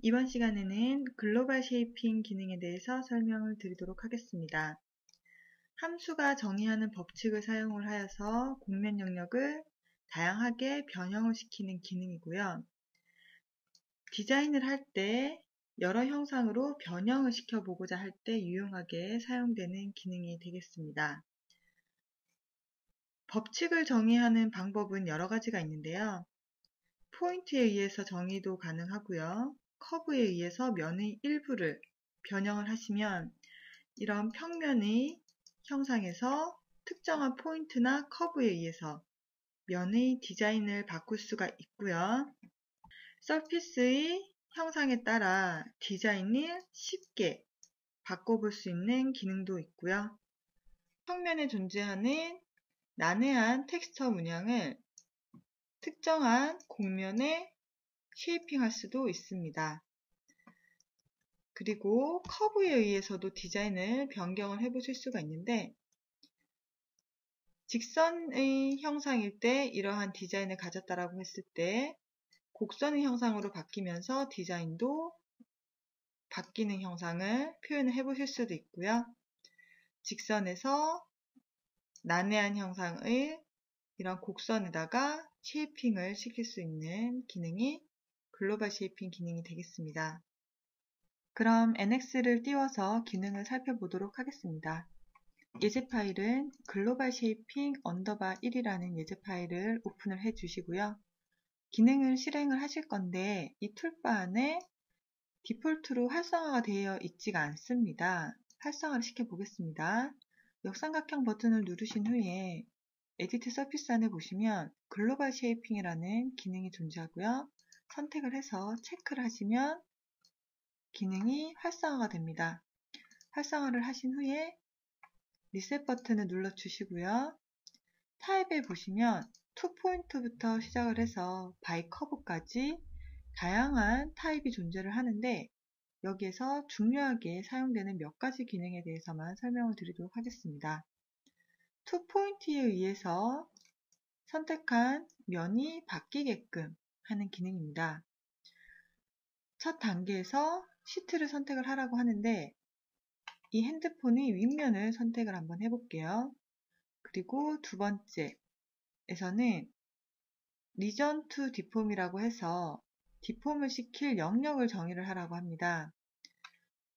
이번 시간에는 글로벌 쉐이핑 기능에 대해서 설명을 드리도록 하겠습니다. 함수가 정의하는 법칙을 사용을 하여서 곡면 영역을 다양하게 변형을 시키는 기능이고요. 디자인을 할 때 여러 형상으로 변형을 시켜보고자 할 때 유용하게 사용되는 기능이 되겠습니다. 법칙을 정의하는 방법은 여러 가지가 있는데요. 포인트에 의해서 정의도 가능하고요. 커브에 의해서 면의 일부를 변형을 하시면 이런 평면의 형상에서 특정한 포인트나 커브에 의해서 면의 디자인을 바꿀 수가 있고요. 서피스의 형상에 따라 디자인을 쉽게 바꿔볼 수 있는 기능도 있고요. 평면에 존재하는 난해한 텍스처 문양을 특정한 곡면에 쉐이핑할 수도 있습니다. 그리고 커브에 의해서도 디자인을 변경을 해보실 수가 있는데, 직선의 형상일 때 이러한 디자인을 가졌다라고 했을 때 곡선의 형상으로 바뀌면서 디자인도 바뀌는 형상을 표현을 해보실 수도 있고요. 직선에서 난해한 형상의 이런 곡선에다가 쉐이핑을 시킬 수 있는 기능이 글로벌 쉐이핑 기능이 되겠습니다. 그럼 NX를 띄워서 기능을 살펴보도록 하겠습니다. 예제 파일은 글로벌 쉐이핑 언더바 1이라는 예제 파일을 오픈을 해 주시고요. 기능을 실행을 하실 건데 이 툴바 안에 디폴트로 활성화가 되어 있지가 않습니다. 활성화를 시켜 보겠습니다. 역삼각형 버튼을 누르신 후에 에디트 서피스 안에 보시면 글로벌 쉐이핑이라는 기능이 존재하고요. 선택을 해서 체크를 하시면 기능이 활성화가 됩니다. 활성화를 하신 후에 리셋 버튼을 눌러 주시고요. 타입에 보시면 투 포인트부터 시작을 해서 바이 커브까지 다양한 타입이 존재를 하는데, 여기에서 중요하게 사용되는 몇 가지 기능에 대해서만 설명을 드리도록 하겠습니다. 투 포인트에 의해서 선택한 면이 바뀌게끔 하는 기능입니다. 첫 단계에서 시트를 선택을 하라고 하는데, 이 핸드폰의 윗면을 선택을 한번 해볼게요. 그리고 두 번째에서는 리전 투 디폼이라고 해서 디폼을 시킬 영역을 정의를 하라고 합니다.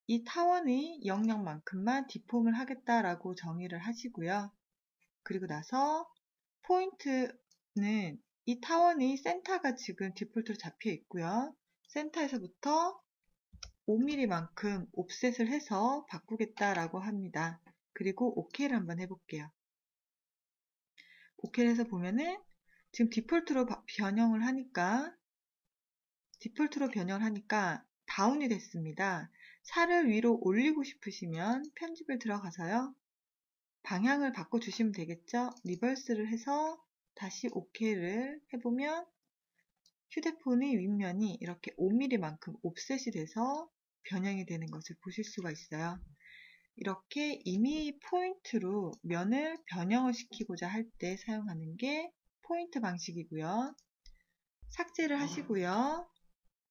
이 타원의 영역만큼만 디폼을 하겠다라고 정의를 하시고요. 그리고 나서 포인트는 이 타원의 센터가 지금 디폴트로 잡혀 있고요. 센터에서부터 5mm만큼 옵셋을 해서 바꾸겠다라고 합니다. 그리고 OK를 한번 해볼게요. OK를 해서 보면은 지금 디폴트로 변형을 하니까 다운이 됐습니다. 살을 위로 올리고 싶으시면 편집을 들어가서요. 방향을 바꿔주시면 되겠죠. 리버스를 해서 다시 OK를 해보면 휴대폰의 윗면이 이렇게 5mm만큼 옵셋이 돼서 변형이 되는 것을 보실 수가 있어요. 이렇게 이미 포인트로 면을 변형을 시키고자 할 때 사용하는 게 포인트 방식이고요. 삭제를 하시고요.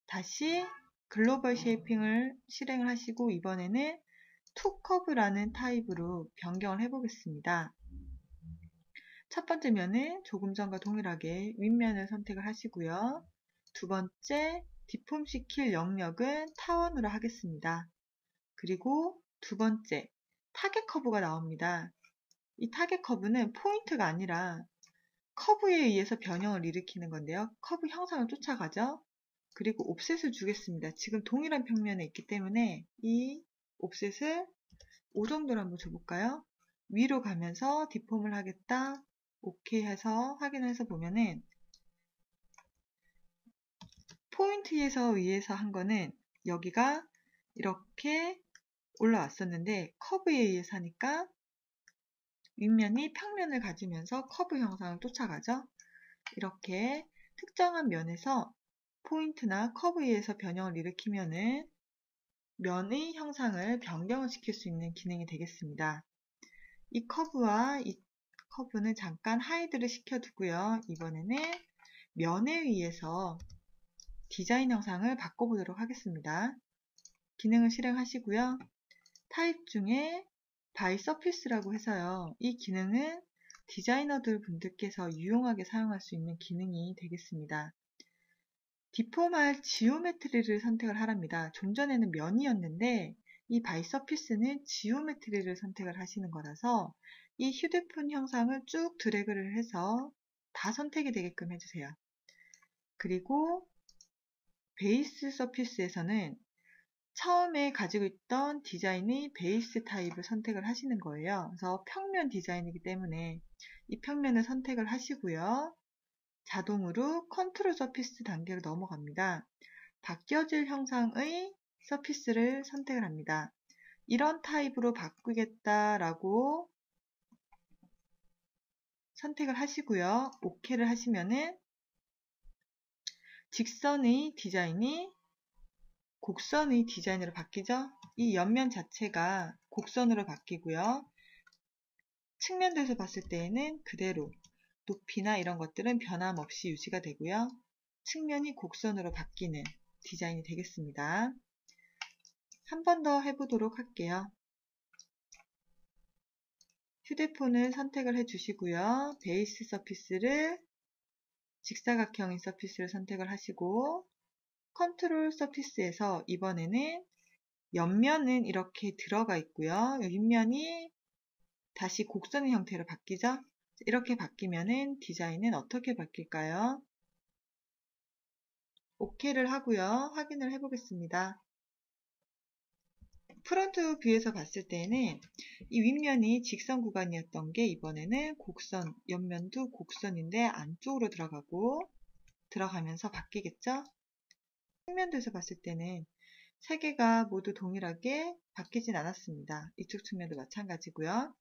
다시 글로벌 쉐이핑을 실행을 하시고 이번에는 투 커브라는 타입으로 변경을 해보겠습니다. 첫 번째 면은 조금 전과 동일하게 윗면을 선택을 하시고요. 두 번째 디폼 시킬 영역은 타원으로 하겠습니다. 그리고 두 번째 타겟 커브가 나옵니다. 이 타겟 커브는 포인트가 아니라 커브에 의해서 변형을 일으키는 건데요. 커브 형상을 쫓아가죠. 그리고 옵셋을 주겠습니다. 지금 동일한 평면에 있기 때문에 이 옵셋을 5 정도로 한번 줘볼까요? 위로 가면서 디폼을 하겠다. 오케이 해서 확인해서 보면은 포인트에서 의해서 한 거는 여기가 이렇게 올라왔었는데 커브에 의해서 하니까 윗면이 평면을 가지면서 커브 형상을 쫓아가죠. 이렇게 특정한 면에서 포인트나 커브에 의해서 변형을 일으키면은 면의 형상을 변경을 시킬 수 있는 기능이 되겠습니다. 이 커브와 이 커브는 잠깐 하이드를 시켜두고요. 이번에는 면에 의해서 디자인 형상을 바꿔보도록 하겠습니다. 기능을 실행하시고요. 타입 중에 by surface라고 해서요. 이 기능은 디자이너들 분들께서 유용하게 사용할 수 있는 기능이 되겠습니다. 디폼할 지오메트리를 선택을 하랍니다. 좀 전에는 면이었는데 이 by surface는 지오메트리를 선택을 하시는 거라서 이 휴대폰 형상을 쭉 드래그를 해서 다 선택이 되게끔 해주세요. 그리고 베이스 서피스에서는 처음에 가지고 있던 디자인의 베이스 타입을 선택을 하시는 거예요. 그래서 평면 디자인이기 때문에 이 평면을 선택을 하시고요. 자동으로 컨트롤 서피스 단계로 넘어갑니다. 바뀌어질 형상의 서피스를 선택을 합니다. 이런 타입으로 바꾸겠다라고 선택을 하시고요. OK를 하시면은 직선의 디자인이 곡선의 디자인으로 바뀌죠. 이 옆면 자체가 곡선으로 바뀌고요. 측면에서 봤을 때에는 그대로 높이나 이런 것들은 변함없이 유지가 되고요. 측면이 곡선으로 바뀌는 디자인이 되겠습니다. 한 번 더 해보도록 할게요. 휴대폰을 선택을 해주시고요. 베이스 서피스를 직사각형인 서피스를 선택을 하시고 컨트롤 서피스에서 이번에는 옆면은 이렇게 들어가 있고요. 윗면이 다시 곡선의 형태로 바뀌죠. 이렇게 바뀌면은 디자인은 어떻게 바뀔까요? OK를 하고요. 확인을 해보겠습니다. 프론트 뷰에서 봤을 때는 이 윗면이 직선 구간이었던 게 이번에는 곡선, 옆면도 곡선인데 안쪽으로 들어가면서 바뀌겠죠? 측면에서 봤을 때는 세 개가 모두 동일하게 바뀌진 않았습니다. 이쪽 측면도 마찬가지고요.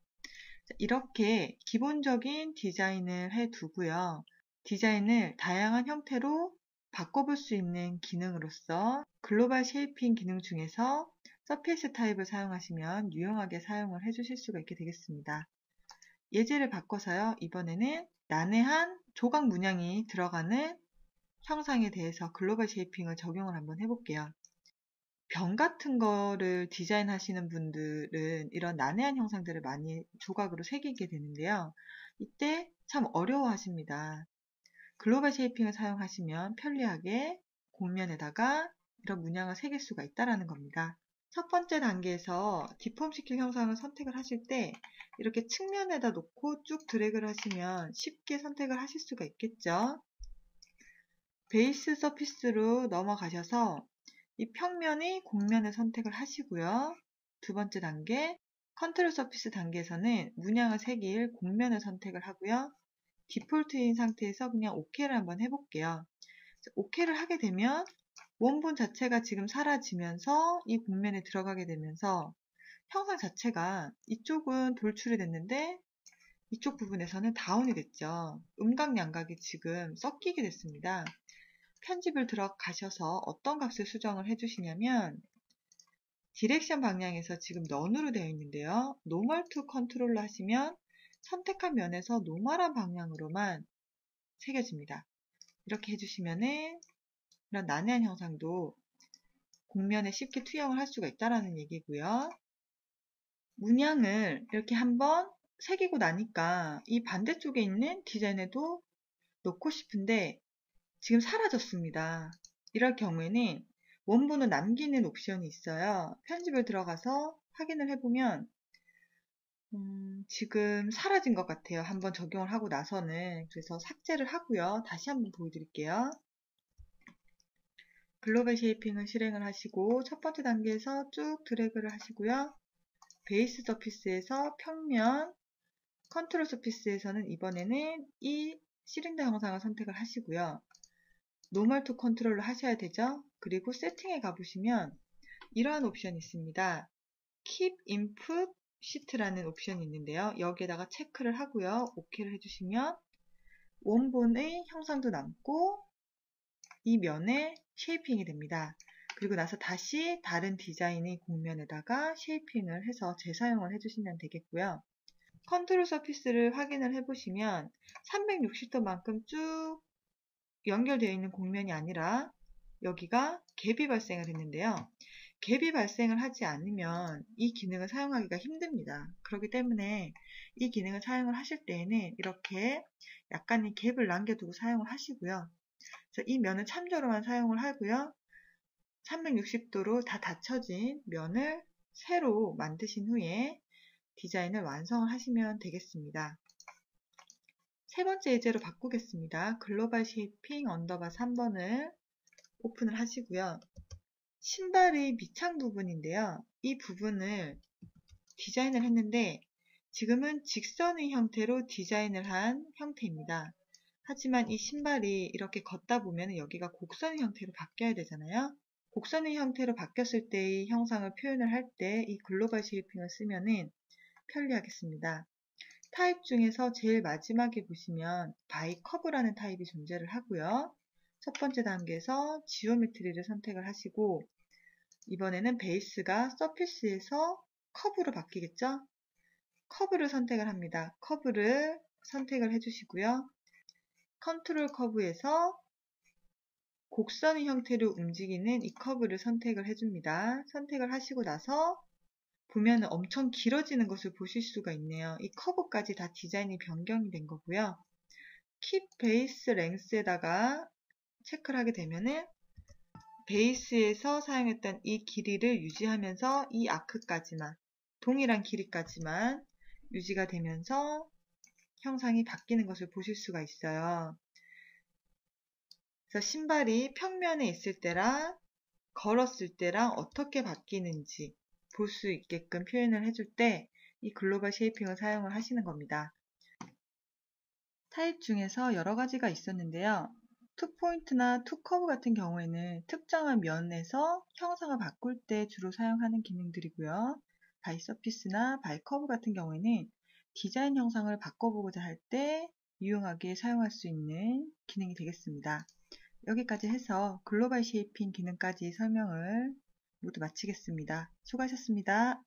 이렇게 기본적인 디자인을 해두고요. 디자인을 다양한 형태로 바꿔볼 수 있는 기능으로서 글로벌 쉐이핑 기능 중에서 서페이스 타입을 사용하시면 유용하게 사용을 해주실 수가 있게 되겠습니다. 예제를 바꿔서요. 이번에는 난해한 조각 문양이 들어가는 형상에 대해서 글로벌 쉐이핑을 적용을 한번 해볼게요. 병 같은 거를 디자인하시는 분들은 이런 난해한 형상들을 많이 조각으로 새기게 되는데요. 이때 참 어려워하십니다. 글로벌 쉐이핑을 사용하시면 편리하게 곡면에다가 이런 문양을 새길 수가 있다는 겁니다. 첫 번째 단계에서 디폼 시킬 형상을 선택을 하실 때 이렇게 측면에다 놓고 쭉 드래그를 하시면 쉽게 선택을 하실 수가 있겠죠. 베이스 서피스로 넘어가셔서 이 평면의 곡면을 선택을 하시고요. 두 번째 단계 컨트롤 서피스 단계에서는 문양을 새길 곡면을 선택을 하고요. 디폴트인 상태에서 그냥 OK를 한번 해볼게요. OK를 하게 되면 원본 자체가 지금 사라지면서 이 곡면에 들어가게 되면서 형상 자체가 이쪽은 돌출이 됐는데 이쪽 부분에서는 다운이 됐죠. 음각 양각이 지금 섞이게 됐습니다. 편집을 들어가셔서 어떤 값을 수정을 해주시냐면 디렉션 방향에서 지금 넌으로 되어 있는데요. 노멀 투 컨트롤로 하시면 선택한 면에서 노멀한 방향으로만 새겨집니다. 이렇게 해주시면은 이런 난해한 형상도 곡면에 쉽게 투영을 할 수가 있다는 얘기고요. 문양을 이렇게 한번 새기고 나니까 이 반대쪽에 있는 디자인에도 넣고 싶은데 지금 사라졌습니다. 이럴 경우에는 원본을 남기는 옵션이 있어요. 편집을 들어가서 확인을 해보면 지금 사라진 것 같아요. 한번 적용을 하고 나서는. 그래서 삭제를 하고요. 다시 한번 보여드릴게요. 글로벌 쉐이핑을 실행을 하시고 첫 번째 단계에서 쭉 드래그를 하시고요. 베이스 서피스에서 평면, 컨트롤 서피스에서는 이번에는 이 시린더 형상을 선택을 하시고요. 노멀 투 컨트롤로 하셔야 되죠. 그리고 세팅에 가보시면 이러한 옵션이 있습니다. Keep Input Sheet라는 옵션이 있는데요. 여기에다가 체크를 하고요. OK를 해주시면 원본의 형상도 남고 이 면에 쉐이핑이 됩니다. 그리고 나서 다시 다른 디자인의 곡면에다가 쉐이핑을 해서 재사용을 해주시면 되겠고요. 컨트롤 서피스를 확인을 해보시면 360도만큼 쭉 연결되어 있는 곡면이 아니라 여기가 갭이 발생을 했는데요. 갭이 발생을 하지 않으면 이 기능을 사용하기가 힘듭니다. 그렇기 때문에 이 기능을 사용을 하실 때에는 이렇게 약간의 갭을 남겨두고 사용을 하시고요. 그래서 이 면을 참조로만 사용을 하고요. 360도로 다 닫혀진 면을 새로 만드신 후에 디자인을 완성을 하시면 되겠습니다. 세 번째 예제로 바꾸겠습니다. 글로벌 쉐이핑 언더바 3번을 오픈을 하시고요. 신발의 밑창 부분인데요. 이 부분을 디자인을 했는데 지금은 직선의 형태로 디자인을 한 형태입니다. 하지만 이 신발이 이렇게 걷다 보면 여기가 곡선의 형태로 바뀌어야 되잖아요. 곡선의 형태로 바뀌었을 때의 형상을 표현을 할 때 이 글로벌 쉐이핑을 쓰면은 편리하겠습니다. 타입 중에서 제일 마지막에 보시면 바이 커브라는 타입이 존재를 하고요. 첫 번째 단계에서 지오메트리를 선택을 하시고 이번에는 베이스가 서피스에서 커브로 바뀌겠죠? 커브를 선택을 합니다. 커브를 선택을 해주시고요. 컨트롤 커브에서 곡선의 형태로 움직이는 이 커브를 선택을 해줍니다. 선택을 하시고 나서 보면 엄청 길어지는 것을 보실 수가 있네요. 이 커브까지 다 디자인이 변경이 된 거고요. Keep Base Length에다가 체크를 하게 되면은 베이스에서 사용했던 이 길이를 유지하면서 이 아크까지만, 동일한 길이까지만 유지가 되면서 형상이 바뀌는 것을 보실 수가 있어요. 그래서 신발이 평면에 있을 때랑 걸었을 때랑 어떻게 바뀌는지 볼 수 있게끔 표현을 해줄 때 이 글로벌 쉐이핑을 사용을 하시는 겁니다. 타입 중에서 여러 가지가 있었는데요. 투포인트나 투커브 같은 경우에는 특정한 면에서 형상을 바꿀 때 주로 사용하는 기능들이고요. 바이서피스나 바이커브 같은 경우에는 디자인 형상을 바꿔보고자 할 때 유용하게 사용할 수 있는 기능이 되겠습니다. 여기까지 해서 글로벌 쉐이핑 기능까지 설명을 모두 마치겠습니다. 수고하셨습니다.